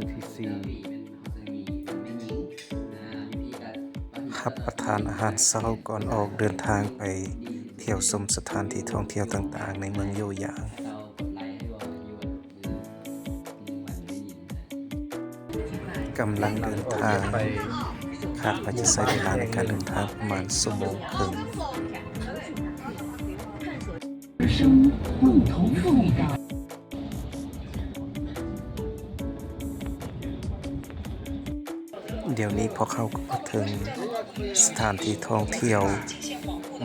มื้อที่4รับประทานอาหารเช้าก่อนออกเดินทางไปเที่ยวชมสถานที่ท่องเที่ยวต่างๆในเมืองโยหยางกำลังเดินทางคาดว่าจะใช้เวลาในการเดินทางประมาณชั่วโมงครึ่งเดี๋ยวนี้พอเข้ามาถึงสถานที่ท่องเที่ยว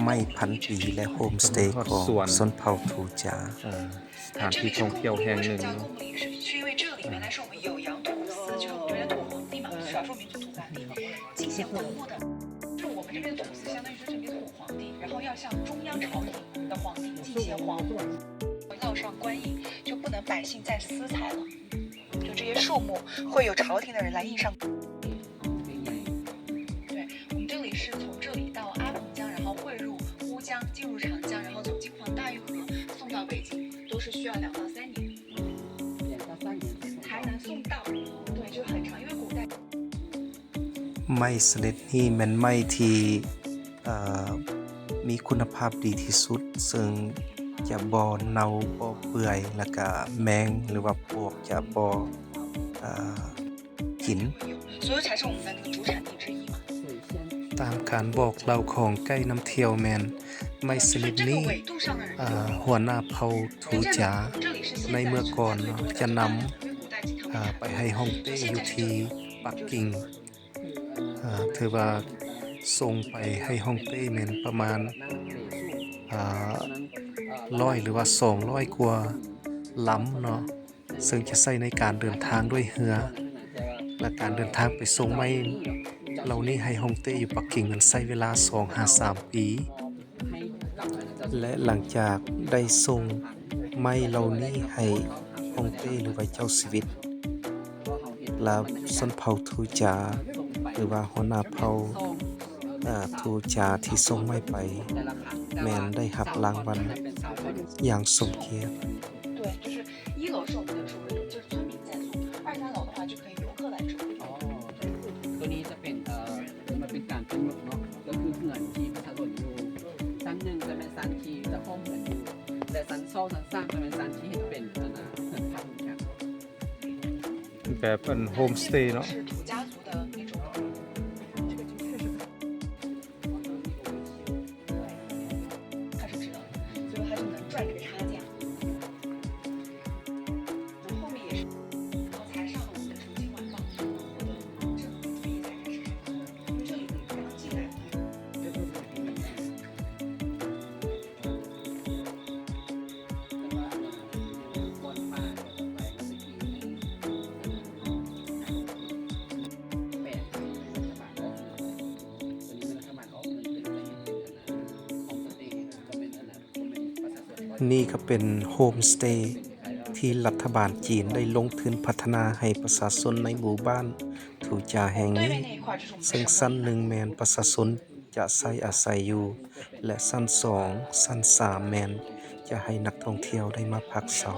ไม่พันปีและโฮมสเตย์ของชนเผ่าทูจาสถานที่ท่องเที่ยวแห่งหนึ่ง就不能百姓再私采了，就这些树木会有朝廷的人来印上。对，我们这里是从这里到阿蓬江，然后汇入乌江，进入长江，然后从京黄大运河送到北京，都是需要2到3年。2到3年才能送到，对，就很长，因为古代。ไม้ชนิดนี้เป็นไม้ที่มีคุณภาพดีที่สุดซึ่งจะบ่เน่าบ่เปื่อยแล้วก็แมงหรือว่าปลวกจะบ่กินตามการบอกเล่าของไก่น้ำเที่ยวแมนไม้ชนิดนี้หัวหน้าเผ่าทูจาในเมื่อก่อนจะนำไปให้ฮ่องเต้อยู่ที่ปักกิ่งถือว่าส่งไปให้ฮ่องเต้แมนประมาณ100หรือว่า200กว่าลำเนาะซึ่งจะใช้ในการเดินทางด้วยเรือและการเดินทางไปส่งไม้เหล่านี้ให้ฮ่องเต้อยู่ปักกิ่งมันใช้เวลา 2-3 ปีและหลังจากได้ส่งไม้เหล่านี้ให้ฮ่องเต้หรือว่าเจ้าชีวิตแล้วชนเผ่าทูจาหรือว่าหัวหน้าเผ่าทูจาที่ส่งไม้ไปแมนได้รับรางวัลอย่างสมเกียรติตัวนี้จะเป็นมันเป็นการกำหนดเนาะก็คือเหมือนที่พระถนนอยู่ชั้น1จะเป็นชั้นที่จะพ้อมเหมือนอยู่แต่ชั้น2ชั้น3จะเป็นชั้นที่เห็นเป็นเหมือนภาพครับแบบเป็นโฮมสเตย์เนาะนี่ก็เป็นโฮมสเตย์ที่รัฐบาลจีนได้ลงทุนพัฒนาให้ประชาชนในหมู่บ้านทูจาแห่งนี้ซึ่งชั้น1แมนประชาชนจะใช้อาศัยอยู่และชั้น2ชั้น3แมนจะให้นักท่องเที่ยวได้มาพักเช้า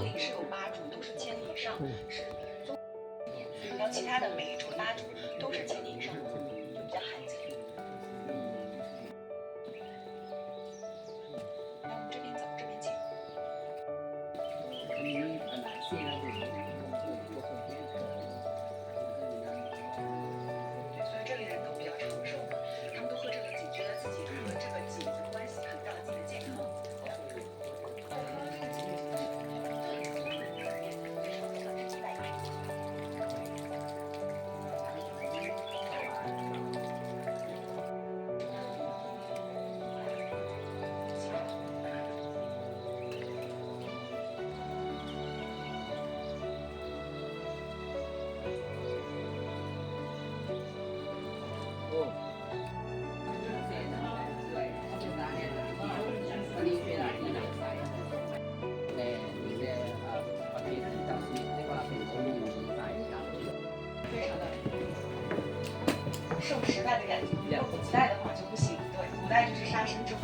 受时代的感觉，如果古代的话就不行，对，古代就是杀身之祸。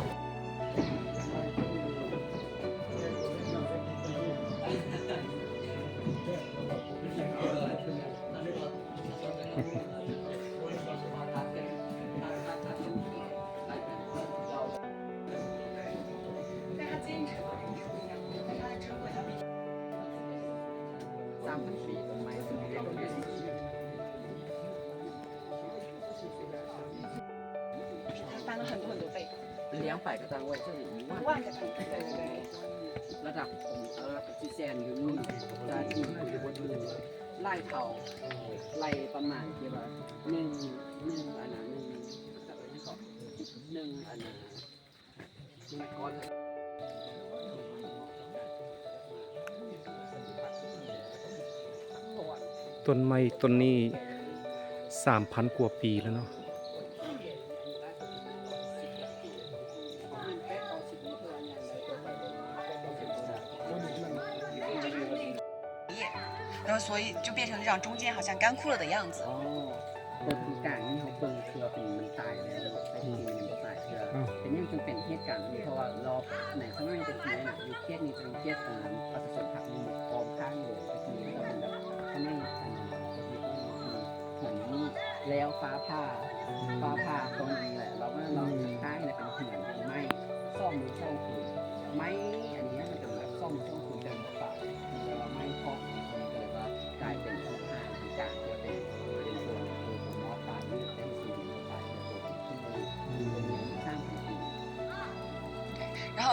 但它坚持和人是不一样的，但它的珍贵它比3,000 ปีต้นไม้ต้นนี้เราเป็น它翻了很多很多倍， เลี้ยงไปก็ตั้งไว้เท่านี้ว่า 1万个倍，对对对。 ระดับที่แซนอยู่นู่นจะอยู่บนไล่เขาไล่ประมาณที่ว่าหนึ่งอันนั้นหนึ่งอันนั้นไม่ก้อน ต้นไม้ต้นนี้ 3,000 กว่าปีแล้วเนาะ 然后所以就变成这样，中间好像干枯了的样子。 อ๋อเปิดปีกลางนี่เขาเปิดเครือเป็นมันตายแล้วแต่จริงมันยังไม่ตายเครือเป็นยังจึงเป็นเหตุการณ์นี้เพราะว่ารอบไหนข้างหน้าจะทีน่ะอยู่เคสนี้จะเป็นเคสประชาชนผักมีหมดกองข้างอยู่จะทีก็เป็นแบบข้างในเหมือนนี่แล้วฟ้าผ่าตรงนี้แหละเราข้างเนี่ยเป็นเหมือนไม้ซ่อมมือซ่อมคืนไม้อันนี้มันเป็นแบบซ่อมมือซ่อมคืนเป็นป่าแต่ว่าไม้พอกนี้ก็เลยว่ากลายเป็นทุกห้างทุกอย่างจะเป็นตัวมอปลาที่เป็นสีปลาตัวที่มีสร้างเป็นสี 然后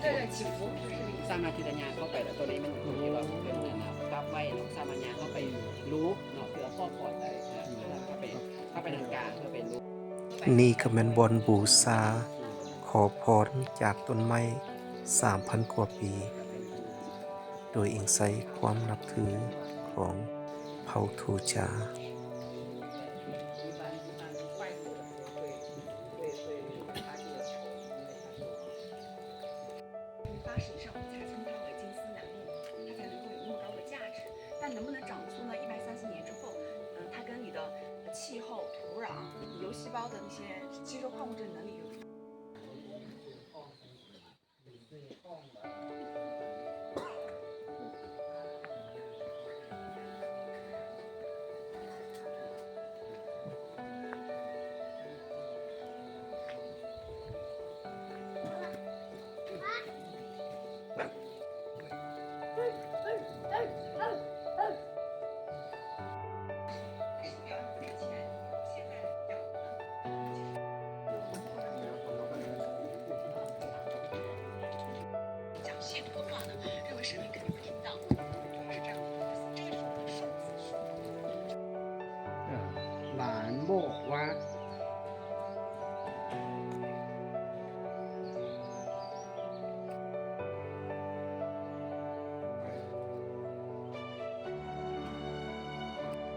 对对，起伏是这个意思。 สร้างมาทีละยางเข้าไปแล้วตัวนี้มันคือที่ว่าเป็นเงินนะกราฟไว้เนาะสร้างมายางเข้าไปรูปเนาะเพื่อข้อพอดได้เข้าไปทางกลางเพื่อเป็นรูป นี่ก็แม่นบอนบูชาขอพรจากต้นไม้ 3,000 กว่าปี โดยอิงใส่ความนับถือของเผ่าทูจา 80以上才称它为金丝楠木，它才能够有那么高的价值。但能不能长粗呢？130年之后，它跟你的气候、土壤、油细胞的那些吸收矿物质能力有。 讲戏图的话呢，认为神明肯定会听到，是这样的，这个就是我们的寿字书。 หลานบอกว่า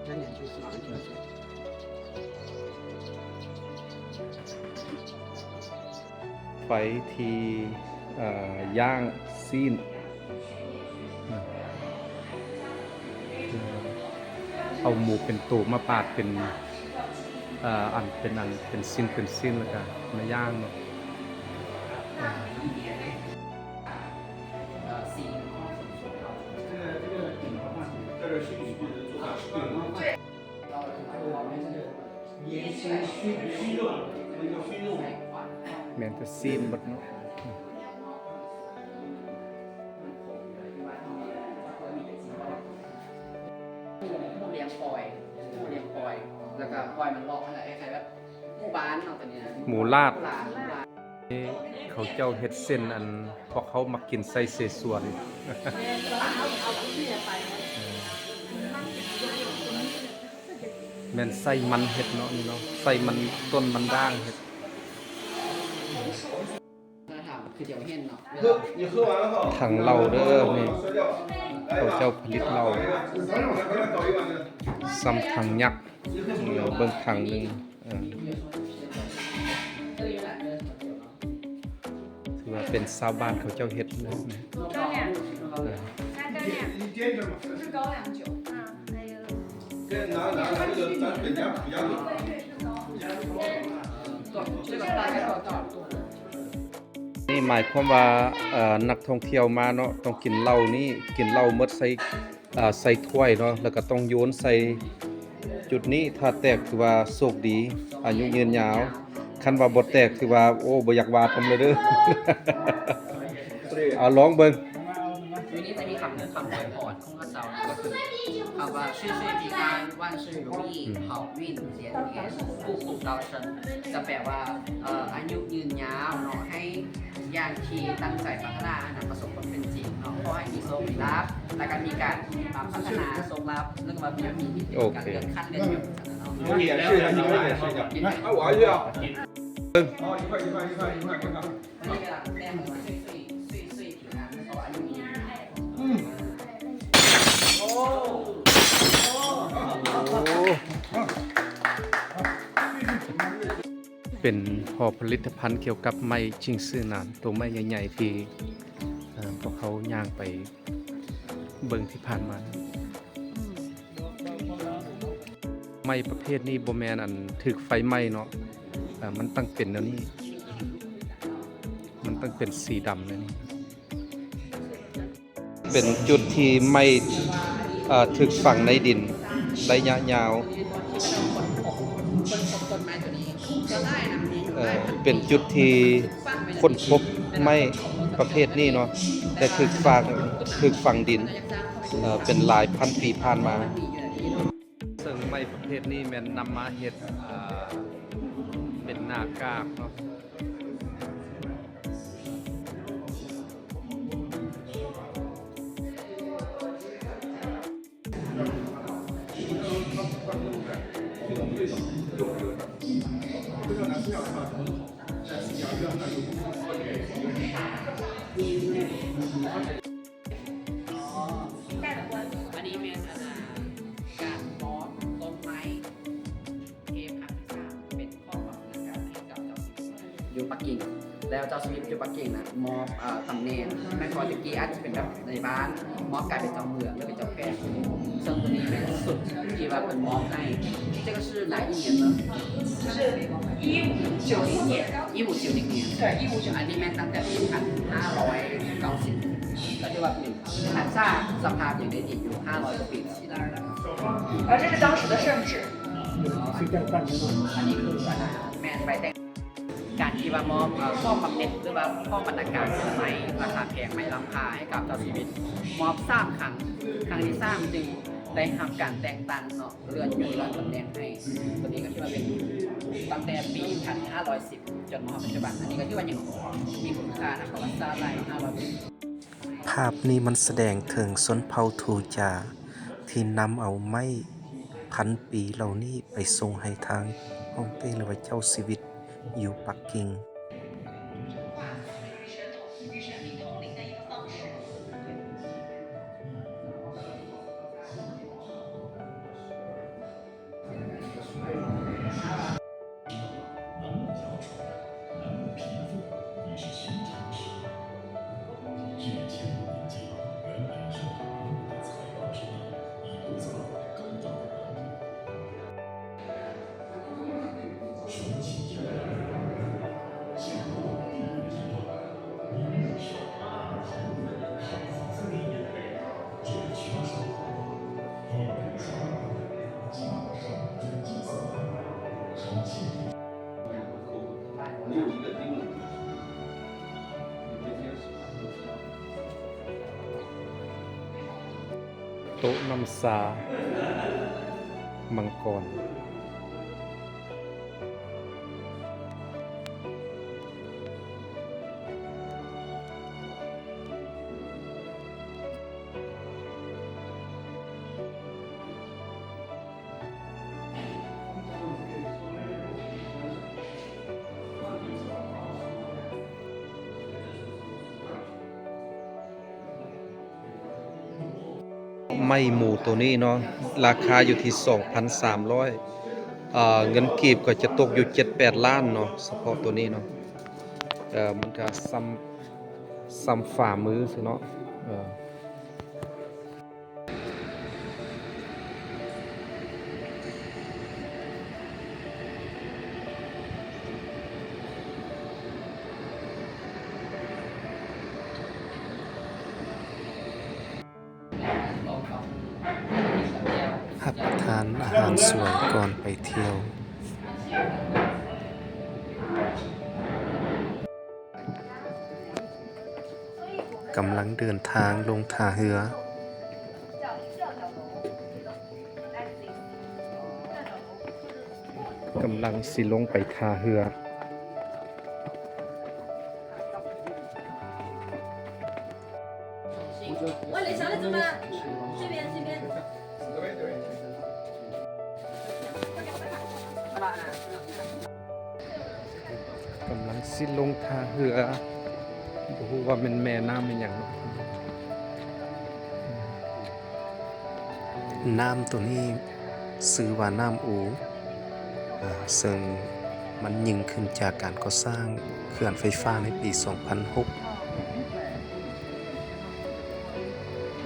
นั่นเนี่ยคือสิ่งที่เรา ไปที่ย่างซีนเอาหมูเป็นตูมาปาดเป็นอันเป็นสิ้นแล้วก็มาย่างเนาะ แมนจะซีนบดเนาะ ผู้เลี้ยงปล่อยแล้วก็ปล่อยมันลอกอะไรคล้ายๆแบบหมู่บ้านเนาะตัวนี้นะ หมูลาด หลาน เขาเจ้าเฮ็ดเส้นอันพวกเขามากินใส่เสส่วนแม่นใส่มันเฮ็ดเนาะนี่เนาะใส่มันต้นมันด่างเฮ็ด ถ้าถามคือเดี๋ยวเห็นเนาะ 你喝完了哈。 ถังเหล้าเด้อนี่ 摔掉。 เขาเจ้าผลิตเหล้า 回来搞一碗去。 ซ้ำถังยักษ์เบิ่งถังหนึงถือว่าเป็นชาวบ้านเขาเจ้าเฮ็ดเลยนะ 高粱，加干粮，你煎着嘛。不是高粱酒啊，还有。跟拿那个咱本家普家的。对对对。นี่หมายความว่านักท่องเที่ยวมาเนาะต้องกินเหล้านี่กินเหล้าหมดใส่ถ้วยเนาะแล้วก็ต้องโยนใส่จุดนี้ถ้าแตกถือว่าโชคดีอายุยืนยาวคันว่าบ่แตกถือว่าโอ้บ่อยากว่าผมเลยเด้อ เอาลองเบิ่ง ทีนี้จะมีคำอวยพรของพระเจ้าก็คือคำว่าชื่อปีกาย万事如意好运连连步步高升จะแปลว่าอายุยืนยาวเนาะให้อย่างที่ตั้งใจปรารถนานะประสบผลเป็นจริงเนาะขอให้มีโชคมีลาภและก็มีการพัฒนาโชคลาภเรื่องว่ามีที่เป็นการเลื่อนขั้นเลื่อนยศเนาะ 你也试一下，你们也试一下。来，啊，我去啊。好，一块。 นี่ก็แต้มมาช่วยถึงงานเขาอายุยืนโอ้ เป็นหอผลิตภัณฑ์เกี่ยวกับไม้ชิงซื่อนานตัวไม้ใหญ่ๆที่พวกเขาย่างไปเบิ่งที่ผ่านมาไม้ประเภทนี้บ่แม่นอันถึกไฟไหม้เนาะมันตั้งเป็นแล้วนี่มันตั้งเป็นสีดำเลยนี่เป็นจุดที่ไม่ถึกฝังในดินระยะยาว ต้นไม้ตัวนี้จะได้นะมี เป็นจุดที่ค้นพบไม้ประเภทนี้เนาะแต่ถึกฝังดินเป็นหลายพันปีผ่านมาซึ่งไม้ประเภทนี้แม่นนำมาเฮ็ดเป็นหน้ากากเนาะอันนี้เป็นการมอสต้นไม้เทพครั้งที่ 3เป็นข้อความในการให้กับเจ้าสมิธอยู่ปักกิ่งแล้วเจ้าสมิธอยู่ปักกิ่งนะมอบตำแหน่งไม่พอตะกี้อาจจะเป็นแบบในบ้านมอบกลายเป็นเจ้าเมืองหรือเป็นเจ้าแพร่ซึ่งตัวนี้เป็นสุดที่ว่าเป็นมอบให้这个是哪一年呢？是1590年。 1590年对1590อันนี้แม่นตั้งแต่ปี1590แล้วที่ว่าเป็นหันซ่าสภาพอย่างได้ดีอยู่500กว่าปีที่แล้วนะครับ 而这是当时的圣旨。อันนี้คือแมนไปแต่งการที่ว่ามอบข้อบำเหน็จหรือว่าข้อบรรณาการไม้ราคาแพงไม้ล้ำค่าให้กับเจ้าชีวิตมอบ3 ครั้งที่3จึงได้รับการแต่งตั้งเนาะเลื่อนยศเลื่อนตำแหน่งให้ตัวนี้ก็ที่ว่าเป็นตั้งแต่ปี1510จนมาปัจจุบันอันนี้ก็ที่ว่ายังมีคุณค่านะประวัติศาสตร์หลาย500 ปี ภาพนี้มันแสดงถึงชนเผ่าทูจาที่นำเอาไม้พันปีเหล่านี้ไปส่งให้ทางฮ่องเต้หรือว่าเจ้าชีวิตอยู่ปักกิ่งโต๊ะน้ำสามังกรไม้หมูตัวนี้เนาะราคาอยู่ที่ 2,300 เงินกีบก็จะตกอยู่ 7-8 ล้านเนาะเฉพาะตัวนี้เนาะมันก็ซ้ำฝ่ามือสิเนาะ านสวยก่อนไปเที่ยวกำลังเดินทางลงท่าเรือกำลังสิลงไปท่าเรือ我领小李子们，这边这边。 กำลังสิลงท่าเรือบ่ฮู้ว่าเป็นแม่น้ำเป็นหยัง น้ำตัวนี้ซื้อว่าน้ำอูซึ่งมันยิ่งขึ้นจากการก่อสร้างเขื่อนไฟฟ้าในปี 2006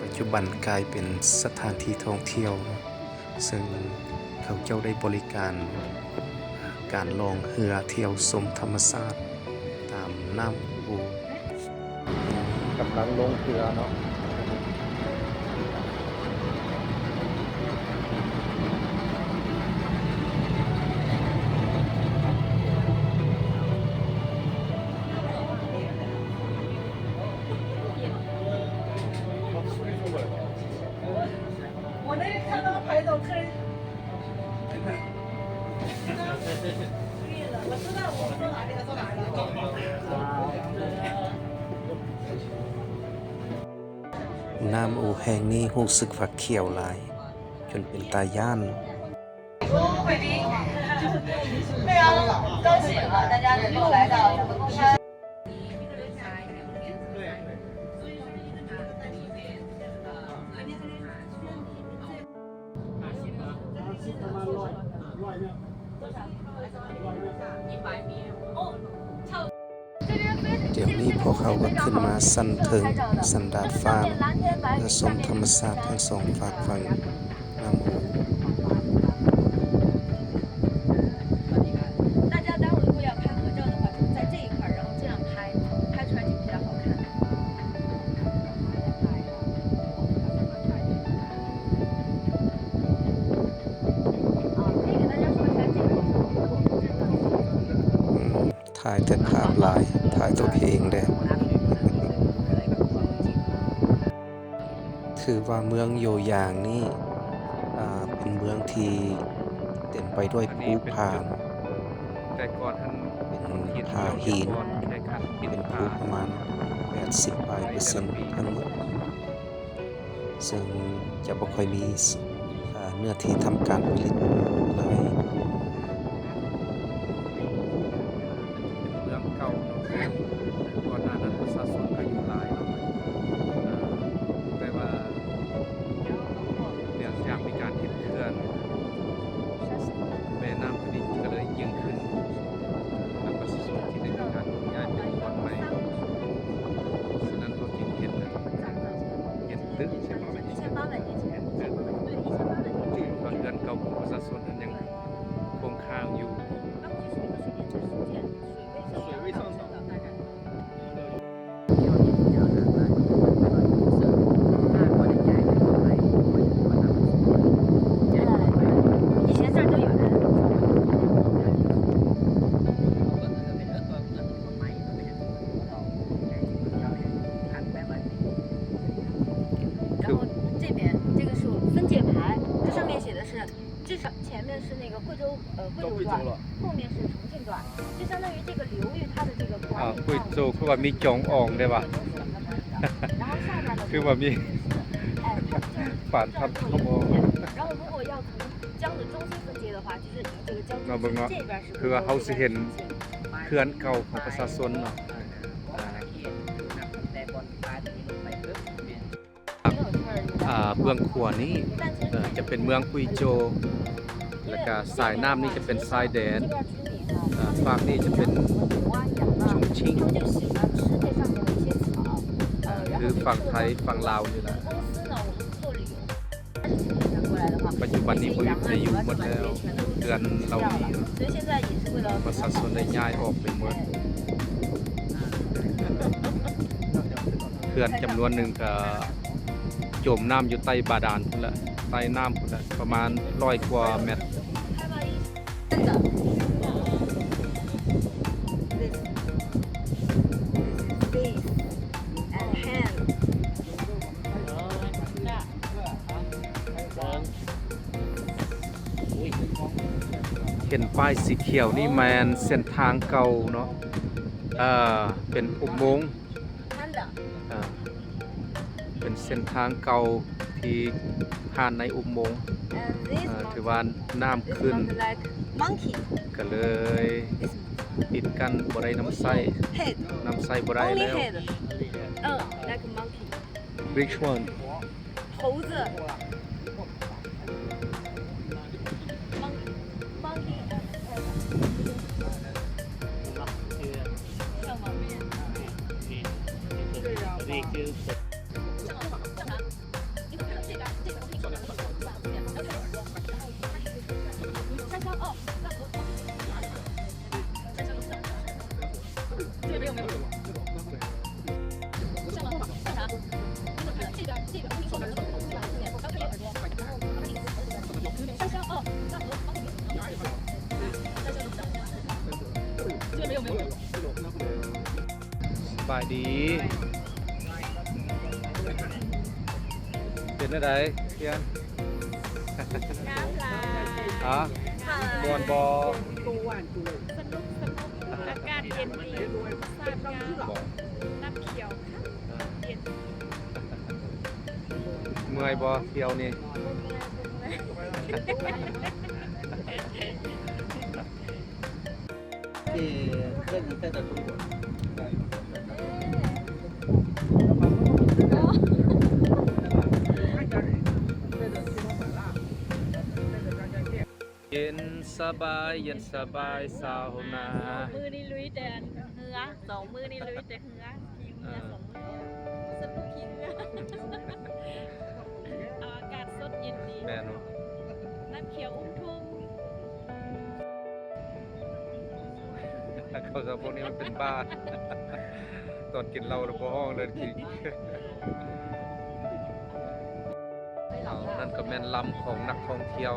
ปัจจุบันกลายเป็นสถานที่ท่องเที่ยว ซึ่งเขาเจ้าได้บริการการลองเรือเที่ยวชมธรรมชาติตามน้ำอู กำลังลงเรือเนาะ 我那个看到牌都可以。我知道我坐哪里了，坐哪里了。 น้ำอูแห่งนี้รู้สึกว่าเขียวหลาย จนเป็นตาย่าน 贵宾，非常高兴啊，大家能够来到这个公山。เดี๋ยวนี้พวกเขาก็ขึ้นมาสั่นถึงสันดาดฟ้าเพื่อชมธรรมชาติทั้งสองฝากฝั่งน้ำอู 大家待会如果要拍合照的话，就在这一块儿，然后这样拍，拍出来就比较好看。可以给大家说一下这个。 ถ่ายแต่ภาพหลาย ถ่ายตัวเองเลยถือว่าเมืองโยยางนี่เป็นเมืองที่เต็มไปด้วยภูผา แต่ก่อนท่าน เป็นผาหิน แค่ขัดปิด เป็น ผา ภูประมาณ 80% ทั้งหมด ซึ่งจะบ่ค่อยมีเนื้อที่ทำการผลิตเลย เมืองเก่าเนาะก่อนหน้านั้นประชาชนก็อยู่หลายเนาะแต่ว่าเนื่องจากมีการเฮ็ดเขื่อนแม่น้ำตัวนี้ก็เลยยิ่งขึ้นแล้วประชาชนที่ได้มีการย้ายไปอยู่ก่อนใหม่ฉะนั้นเขาจึงเห็นตึกใช่ไหม 1800年前。对，1800年前。 บางเรือนเก่าของประชาชนนั้นยังคงค้างอยู่ 他们就是一个水电池修建，水位上涨的大概。 以前这儿都有人。 然后这边这个是分界牌，这上面写的是，至少前面是那个贵州段，后面是重庆段，就相当于这个流域它的这个管理。 คุยโจคือว่ามีจองอ่องได้ป่ะ 然后下面的 คือว่ามี 哎，它就是 ฝานทับเขาบอก 然后如果要从江的中心分界的话，就是以这个江中 มาเบิ่ง 心 เนาะ 这边是 คือว่าเขาสิเห็นเขื่อนเก่าของประชาชนเนาะ เมืองขัวนี้จะเป็นเมืองคุยโจ แล้วก็สายน้ำนี่จะเป็นสายแดนฝั่งนี้จะเป็นชงชิ่งคือฝั่งไทยฝั่งลาวนี่แหละปัจจุบันนี้ไปอยู่หมดแล้วเดือนเรามีประชาชนได้ย้ายออกไปหมดเขื่อนจำนวนหนึ่งก็จมน้ำอยู่ใต้บาดาลพุ่นละ ใต้น้ำพุ่นละประมาณ100กว่าเมตร 真的。This is face and hand. เห็นป้ายสีเขียวนี่แมนเส้นทางเก่าเนาะเป็นอุโมงค์ 看的。 อ่าเป็นเส้นทางเก่าที่ผ่านในอุโมงค์ And this ถือว่า monkey น้ำ is ขึ้น not like monkey. ก็เลยปิดกันบ่ได้น้ำใส Head. น้ำใสบ่ได้ Only แล้ว head. Like monkey. Which one 猴子。Monkey and head. 什么面？สบายดี เป็นอะไรเพียน น้ำลาย ฮะบวนบอ สนุกอากาศเย็นดีสาดน้ำน้ำเขียวค่ะเย็น เมื่อยบอเที่ยวนี่ 这你带到中国。 เย็นสบายเย็นสบายสาวนา มือนี่ลุยแต่เหือสองมือนี่ลุยแต่เหือขี่เหือสองมือสนุกขี่เหือเอาอากาศสดเย็นดี แม่เนาะ น้ำเขียวอุ้มทุ่ม เขาจะพวกนี้มันเป็นบ้า ตอนกินเหล้าแล้วพอห้องเลยกินนั่นก็แม่นลำของนักท่องเที่ยว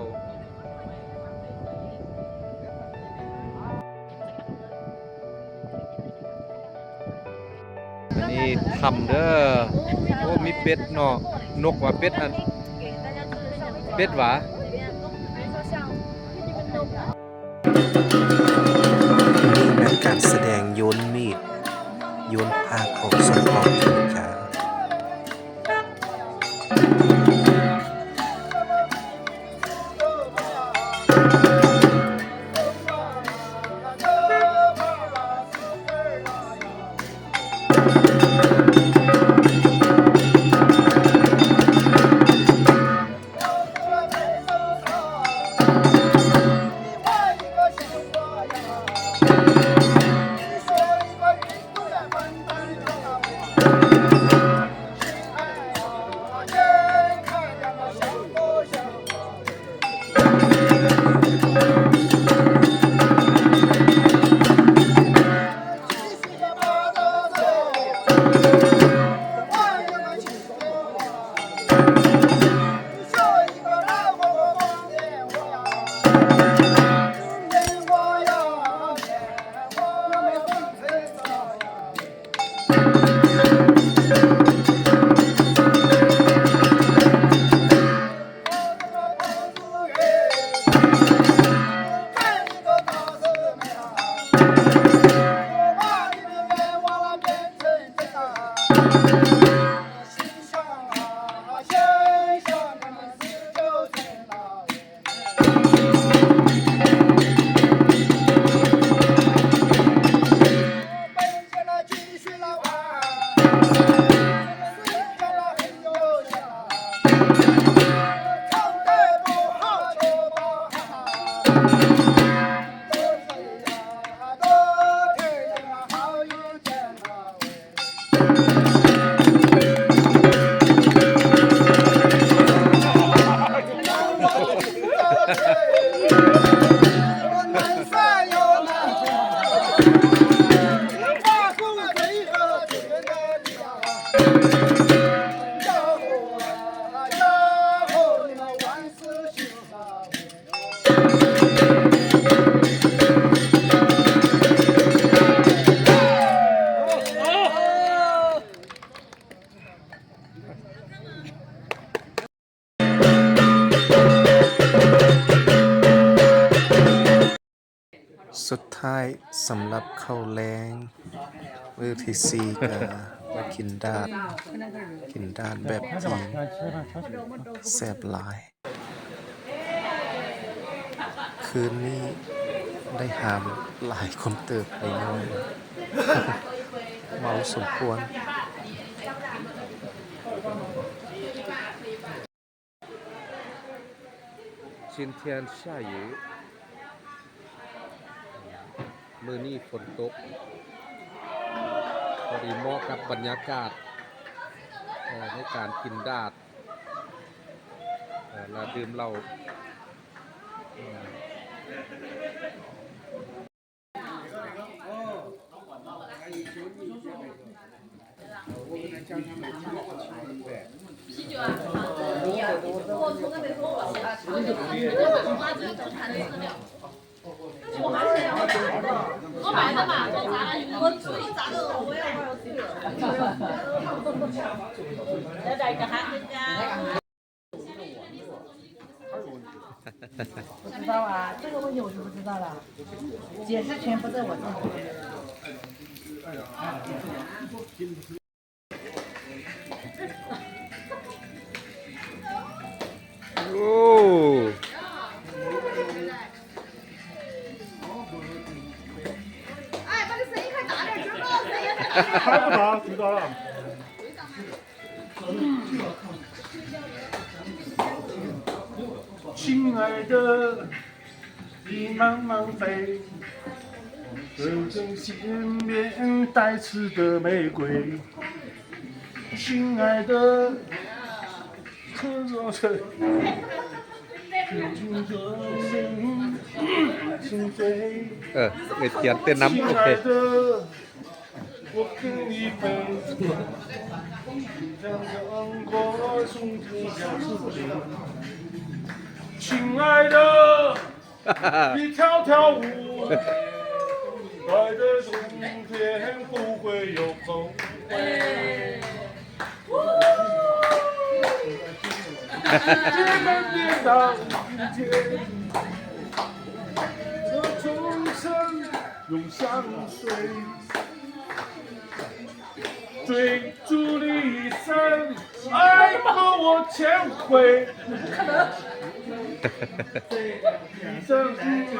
อันนี้ทำเด้อโอ้มีเป็ดเนาะนกว่าเป็ดอัน 给大家做的像 เป็ดหวา 这边，比如说像这个豆腐。 นี่แม่นการแสดงโยนมีดโยนผ้าของสมปองเถิดจ้า สุดท้ายสำหรับข้าวแรงมื้อที่สี่ก็มากินดาดแบบจีนแซ่บหลาย คืนนี้ได้หามหลายคนเติบไปหน่อย เมาสมควร今天下雨มื้อนี้ฝนตกพอดีเหมาะกับบรรยากาศในการกินดาดและดื่มเหล้า不知道啊，这个问题我就不知道了，解释权不在我这里。โอ้ 哎，把这声音开大点，知道声音开大点。还不大，知道了。亲爱的，你慢慢飞，随着前面带刺的玫瑰。亲爱的，可若是心飞。 ไม่เขียนเต้นน้ำโอ 亲 เค 爱的，我跟你飞，让阳光送进小树林。亲爱的，你跳跳舞，爱的冬天不会有后悔。我们跌倒一天，这终身永相随。追逐你一生，爱和我千回。一生美。